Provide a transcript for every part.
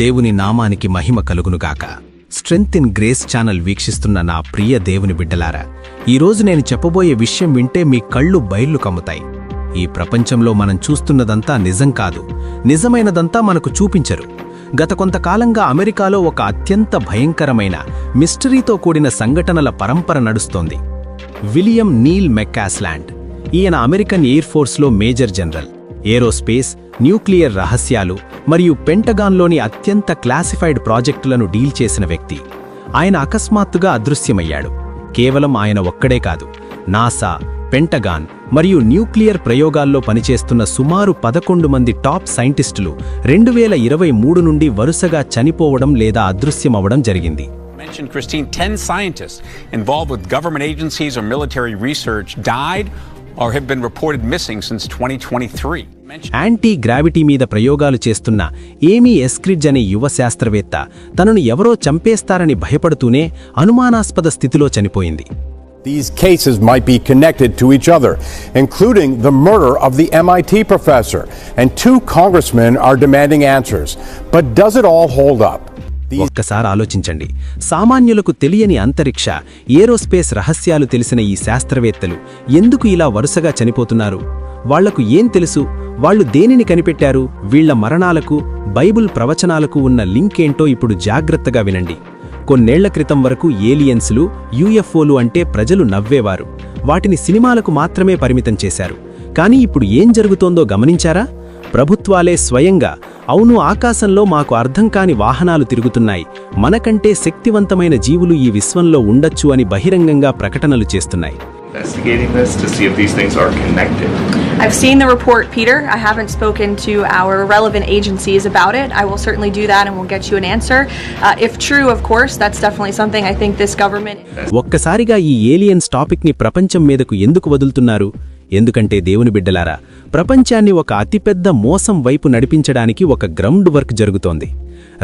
దేవుని నామానికి మహిమ కలుగునుగాక. స్ట్రెంగ్త్ ఇన్ గ్రేస్ ఛానల్ వీక్షిస్తున్న నా ప్రియ దేవుని బిడ్డలారా, ఈరోజు నేను చెప్పబోయే విషయం వింటే మీ కళ్ళు బైర్లు కమ్ముతాయి. ఈ ప్రపంచంలో మనం చూస్తున్నదంతా నిజం కాదు, నిజమైనదంతా మనకు చూపించరు. గత కొంతకాలంగా అమెరికాలో ఒక అత్యంత భయంకరమైన మిస్టరీతో కూడిన సంఘటనల పరంపర నడుస్తోంది. విలియం నీల్ మెక్కాస్లాండ్, ఈయన అమెరికన్ ఎయిర్ ఫోర్స్లో మేజర్ జనరల్. ఏరోస్పేస్, న్యూక్లియర్ రహస్యాలు మరియు పెంటగాన్లోని అత్యంత క్లాసిఫైడ్ ప్రాజెక్టులను డీల్ చేసిన వ్యక్తి. ఆయన అకస్మాత్తుగా అదృశ్యమయ్యాడు. కేవలం ఆయన ఒక్కడే కాదు, నాసా, పెంటగాన్ మరియు న్యూక్లియర్ ప్రయోగాల్లో పనిచేస్తున్న సుమారు 11 మంది టాప్ సైంటిస్టులు 2023 నుండి వరుసగా చనిపోవడం లేదా అదృశ్యమవడం జరిగింది. Christine, 10 scientists involved with government agencies or military research died or have been reported missing since 2023. Anti gravity మీద ప్రయోగాలు చేస్తున్న ఏమీ ఎస్క్రిడ్జ్ అనే యువ శాస్త్రవేత్త తనను ఎవరో చంపేస్తారని భయపడుతూనే అనుమానాస్పద స్థితిలో చనిపోయింది. These cases might be connected to each other, including the murder of the MIT professor, and 2 congressmen are demanding answers. But does it all hold up? ఒక్కసారి ఆలోచించండి. సామాన్యులకు తెలియని అంతరిక్ష, ఏరోస్పేస్ రహస్యాలు తెలిసిన ఈ శాస్త్రవేత్తలు ఎందుకు ఇలా వరుసగా చనిపోతున్నారు? వాళ్లకు ఏం తెలుసు? వాళ్ళు దేనిని కనిపెట్టారు? వీళ్ల మరణాలకు బైబుల్ ప్రవచనాలకు ఉన్న లింక్ ఏంటో ఇప్పుడు జాగ్రత్తగా వినండి. కొన్నేళ్ల క్రితం వరకు ఏలియన్స్లు, యూఎఫ్ఓలు అంటే ప్రజలు నవ్వేవారు. వాటిని సినిమాలకు మాత్రమే పరిమితం చేశారు. కానీ ఇప్పుడు ఏం జరుగుతోందో గమనించారా? ప్రభుత్వాలే స్వయంగా, అవును, ఆకాశంలో మాకు అర్థం కాని వాహనాలు తిరుగుతున్నాయి, మనకంటే శక్తివంతమైన జీవులు ఈ విశ్వంలో ఉండొచ్చు అని బహిరంగంగా ప్రకటనలు చేస్తున్నాయి. Investigating this to see if these things are connected. I've seen the report, Peter. I haven't spoken to our relevant agencies about it. I will certainly do that and we'll get you an answer. If true, of course, that's definitely something I think this government... ఒక్కసారిగా ఈ aliens టాపిక్ని ప్రపంచం మీదకు ఎందుకు వదులుతున్నారు? ఎందుకంటే దేవుని బిడ్డలారా, ప్రపంచాన్ని ఒక అతిపెద్ద మోసం వైపు నడిపించడానికి ఒక గ్రౌండ్ వర్క్ జరుగుతోంది.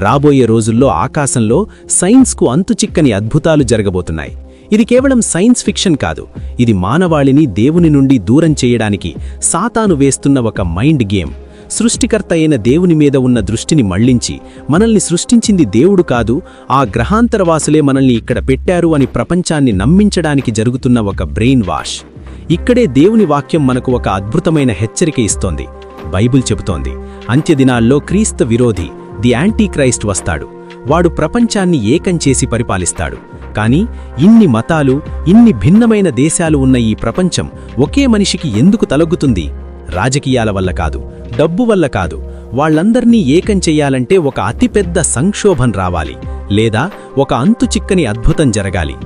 రాబోయే రోజుల్లో ఆకాశంలో సైన్స్కు అంతుచిక్కని అద్భుతాలు జరగబోతున్నాయి. ఇది కేవలం సైన్స్ ఫిక్షన్ కాదు, ఇది మానవాళిని దేవుని నుండి దూరం చేయడానికి సాతాను వేస్తున్న ఒక మైండ్ గేమ్. సృష్టికర్త అయిన దేవుని మీద ఉన్న దృష్టిని మళ్లించి, మనల్ని సృష్టించింది దేవుడు కాదు, ఆ గ్రహాంతరవాసులే మనల్ని ఇక్కడ పెట్టారు అని ప్రపంచాన్ని నమ్మించడానికి జరుగుతున్న ఒక బ్రెయిన్ వాష్. ఇక్కడే దేవుని వాక్యం మనకు ఒక అద్భుతమైన హెచ్చరిక ఇస్తోంది. బైబిల్ చెబుతోంది, అంత్యదినాల్లో క్రీస్తు విరోధి, ది యాంటీ క్రైస్ట్ వస్తాడు. వాడు ప్రపంచాన్ని ఏకం చేసి పరిపాలిస్తాడు. కానీ ఇన్ని మతాలు, ఇన్ని భిన్నమైన దేశాలు ఉన్న ఈ ప్రపంచం ఒకే మనిషికి ఎందుకు తలొగ్గుతుంది? రాజకీయాల వల్ల కాదు, డబ్బు వల్ల కాదు. వాళ్లందర్నీ ఏకం చెయ్యాలంటే ఒక అతిపెద్ద సంక్షోభం రావాలి, లేదా ఒక అంతుచిక్కని అద్భుతం జరగాలి.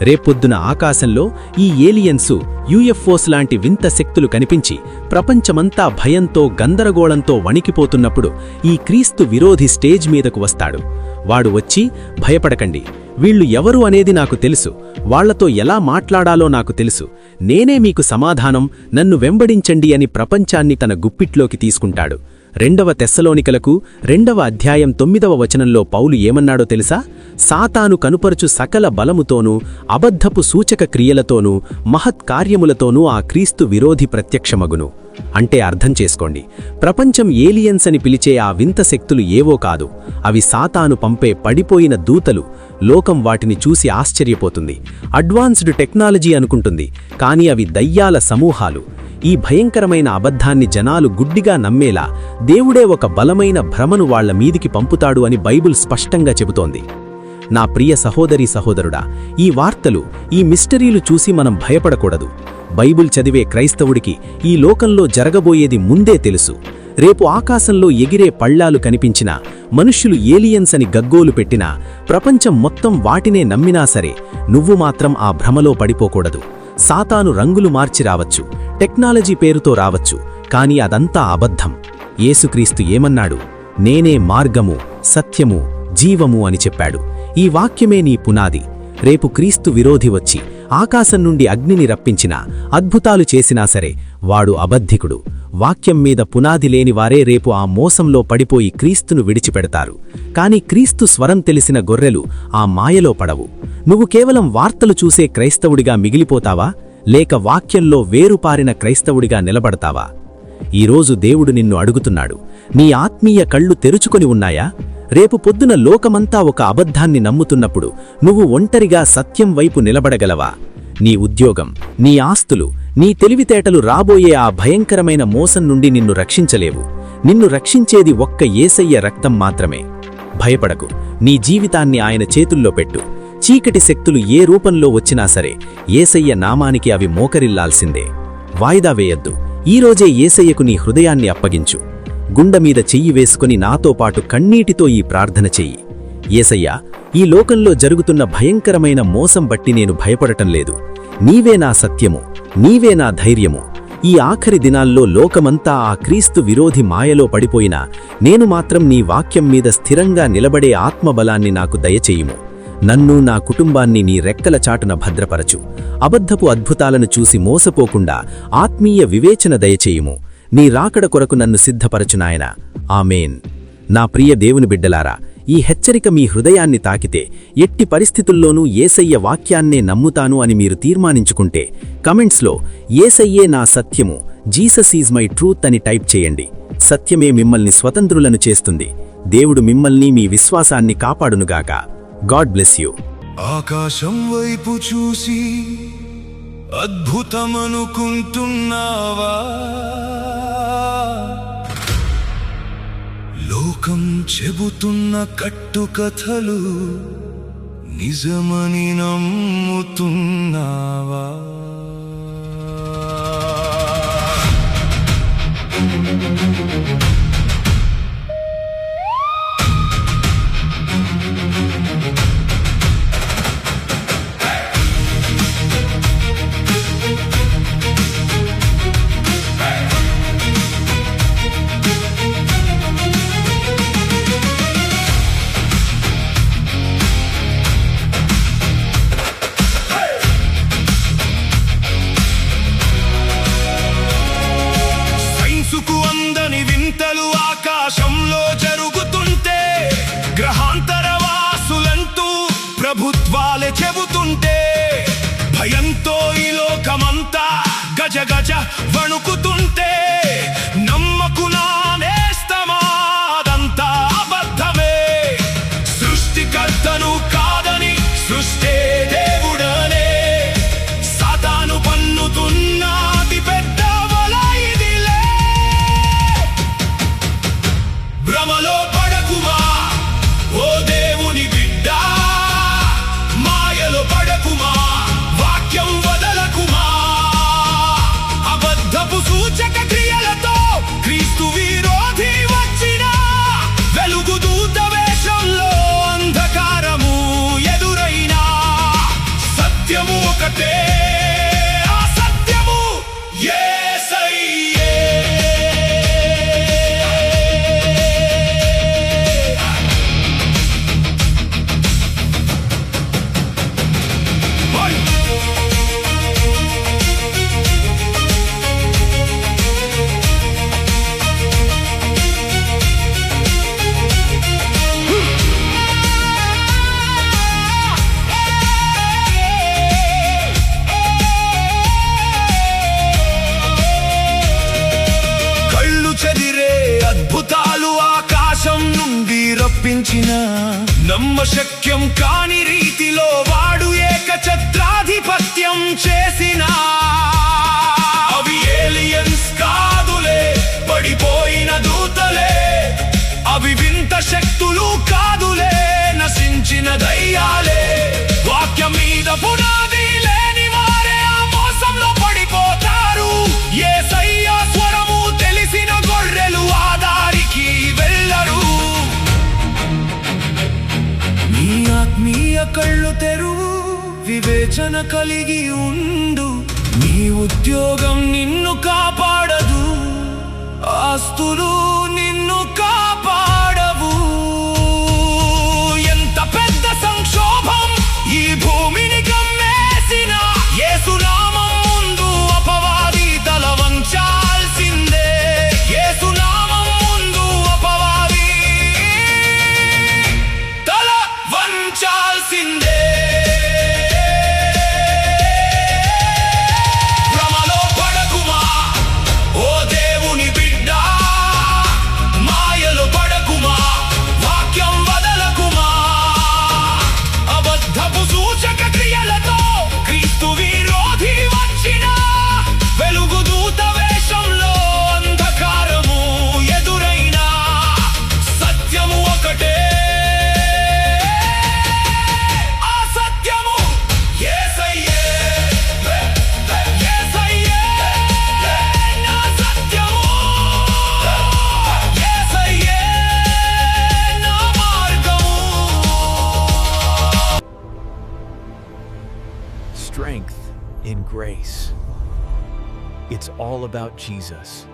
రేపొద్దున ఆకాశంలో ఈ ఏలియన్సు, యూఎఫ్ఓస్ లాంటి వింత శక్తులు కనిపించి ప్రపంచమంతా భయంతో, గందరగోళంతో వణికిపోతున్నప్పుడు ఈ క్రీస్తు విరోధి స్టేజ్ మీదకు వస్తాడు. వాడు వచ్చి, భయపడకండి, వీళ్లు ఎవరు అనేది నాకు తెలుసు, వాళ్లతో ఎలా మాట్లాడాలో నాకు తెలుసు, నేనే మీకు సమాధానం, నన్ను వెంబడించండి అని ప్రపంచాన్ని తన గుప్పిట్లోకి తీసుకుంటాడు. 2వ తెస్సలోనికలకు 2వ అధ్యాయం 9వ వచనంలో పౌలు ఏమన్నాడో తెలుసా? సాతాను కనుపరుచు సకల బలముతోనూ, అబద్ధపు సూచక క్రియలతోనూ, మహత్కార్యములతోనూ ఆ క్రీస్తు విరోధి ప్రత్యక్షమగును. అంటే అర్థం చేసుకోండి, ప్రపంచం ఏలియన్స్ అని పిలిచే ఆ వింత శక్తులు ఏవో కాదు, అవి సాతాను పంపే పడిపోయిన దూతలు. లోకం వాటిని చూసి ఆశ్చర్యపోతుంది, అడ్వాన్స్డ్ టెక్నాలజీ అనుకుంటుంది, కానీ అవి దయ్యాల సమూహాలు. ఈ భయంకరమైన అబద్ధాన్ని జనాలు గుడ్డిగా నమ్మేలా దేవుడే ఒక బలమైన భ్రమను వాళ్ల మీదికి పంపుతాడు అని బైబిల్ స్పష్టంగా చెబుతోంది. నా ప్రియ సహోదరీ సహోదరుడా, ఈ వార్తలు, ఈ మిస్టరీలు చూసి మనం భయపడకూడదు. బైబిల్ చదివే క్రైస్తవుడికి ఈ లోకంలో జరగబోయేది ముందే తెలుసు. రేపు ఆకాశంలో ఎగిరే పళ్ళాలు కనిపించినా, మనుష్యులు ఏలియన్స్ అని గగ్గోలు పెట్టినా, ప్రపంచం మొత్తం వాటినే నమ్మినా సరే, నువ్వు మాత్రం ఆ భ్రమలో పడిపోకూడదు. సాతాను రంగులు మార్చి రావచ్చు, టెక్నాలజీ పేరుతో రావచ్చు, కానీ అదంతా అబద్ధం. యేసుక్రీస్తు ఏమన్నాడు? నేనే మార్గము, సత్యము, జీవము అని చెప్పాడు. ఈ వాక్యమే నీ పునాది. రేపు క్రీస్తు విరోధి వచ్చి ఆకాశం నుండి అగ్నిని రప్పించినా, అద్భుతాలు చేసినా సరే, వాడు అబద్ధికుడు. వాక్యం మీద పునాది లేనివారే రేపు ఆ మోసంలో పడిపోయి క్రీస్తును విడిచిపెడతారు. కాని క్రీస్తు స్వరం తెలిసిన గొర్రెలు ఆ మాయలో పడవు. నువ్వు కేవలం వార్తలు చూసే క్రైస్తవుడిగా మిగిలిపోతావా, లేక వాక్యంలో వేరుపారిన క్రైస్తవుడిగా నిలబడతావా? ఈరోజు దేవుడు నిన్ను అడుగుతున్నాడు, నీ ఆత్మీయ కళ్ళు తెరుచుకొని ఉన్నాయా? రేపు పొద్దున లోకమంతా ఒక అబద్ధాన్ని నమ్ముతున్నప్పుడు నువ్వు ఒంటరిగా సత్యం వైపు నిలబడగలవా? నీ ఉద్యోగం, నీ ఆస్తులు, నీ తెలివితేటలు రాబోయే ఆ భయంకరమైన మోసం నుండి నిన్ను రక్షించలేవు. నిన్ను రక్షించేది ఒక్క యేసయ్య రక్తం మాత్రమే. భయపడకు, నీ జీవితాన్ని ఆయన చేతుల్లో పెట్టు. చీకటి శక్తులు ఏ రూపంలో వచ్చినా సరే యేసయ్య నామానికి అవి మోకరిల్లాల్సిందే. వాయిదా వేయద్దు. ఈరోజే యేసయ్యకు నీ హృదయాన్ని అప్పగించు. గుండెమీద చెయ్యి వేసుకుని నాతో పాటు కన్నీటితో ఈ ప్రార్థన చెయ్యి. యేసయ్యా, ఈ లోకంలో జరుగుతున్న భయంకరమైన మోసం బట్టి నేను భయపడటం లేదు. నీవే నా సత్యము, నీవే నా ధైర్యము. ఈ ఆఖరి దినాల్లో లోకమంతా ఆ క్రీస్తు విరోధి మాయలో పడిపోయినా నేను మాత్రం నీ వాక్యం మీద స్థిరంగా నిలబడే ఆత్మబలాన్ని నాకు దయచేయుము. నన్ను, నా కుటుంబాన్ని నీ రెక్కల చాటున భద్రపరచు. అబద్ధపు అద్భుతాలను చూసి మోసపోకుండా ఆత్మీయ వివేచన దయచేయుము. నీ రాకడ కొరకు నన్ను సిద్ధపరచునాయనా. ఆమేన్. నా ప్రియ దేవుని బిడ్డలారా, ఈ హెచ్చరిక మీ హృదయాన్ని తాకితే, ఎట్టి పరిస్థితుల్లోనూ యేసయ్య వాక్యాన్నే నమ్ముతాను అని మీరు తీర్మానించుకుంటే కమెంట్స్లో యేసయ్యే నా సత్యము, జీసస్ ఈజ్ మై ట్రూత్ అని టైప్ చేయండి. సత్యమే మిమ్మల్ని స్వతంత్రులను చేస్తుంది. దేవుడు మిమ్మల్ని, మీ విశ్వాసాన్ని కాపాడునుగాక. God bless you. ఆకాశం వైపు చూసి అద్భుతమనుకుంటున్నావా? లోకం చెబుతున్న కట్టుకథలు నిజమని నమ్ముతున్నావా? ఆకాశంలో జరుగుతుంటే, గ్రహాంతర వాసులంటూ ప్రభుత్వాలే చెబుతుంటే, భయంతో ఈ లోకమంతా గజ గజ వణుకుతుంటే, నమ్మకు నా నేస్తమా, అదంతా అబద్ధమే. సృష్టికర్తను కాదని సృష్టే దేవుడనే సాతాను పన్నుతున్న అతి పెద్ద వల ఇదిలే. భ్రమలో పడకుమా ఓ దేవుని బిడ్డ, మాయలో పడకుమా, వాక్యం వదలకుమా. అబద్ధపు సూచక క్రియలతో క్రీస్తు విరోధి వచ్చిన, వెలుగు దూత వేషంలో అంధకారము ఎదురైనా, సత్యము ఒకటే, ఆ సత్యము యేసయ్యే. అద్భుతాలు ఆకాశం నుండి రప్పించిన, నమ్మశక్యం కాని రీతిలో వాడు ఏకఛత్రాధిపత్యం చేసిన, అవి ఏలియన్స్ కాదులే, పడిపోయిన దూతలే. అవి వింత శక్తులు కాదులే, నశించిన దయ్యాలే. వాక్యం మీద పునాది లేని వారే ఆ మోసంలో పడిపోతారు. యేసయ్య స్వరము తెలిసిన గొర్రెలు ఆ దారికి వెళ్ళరు. నీ ఆత్మీయ కళ్ళు తెరువు, వివేచన కలిగి ఉండు. నీ ఉద్యోగం నిన్ను కాపాడదు, ఆస్తులు నిన్ను కాపాడవు. ఎంత పెద్ద సంక్షోభం ఈ భూమిని గమ్మేసిన, యేసునామం ముందు అపవాది తల వంచాల్సిందే. యేసునామం ముందు అపవాది తల వంచాల్సిందే. భ్రమలో పడకుమా ఓ దేవుని బిడ్డ, మాయలో grace. It's all about Jesus.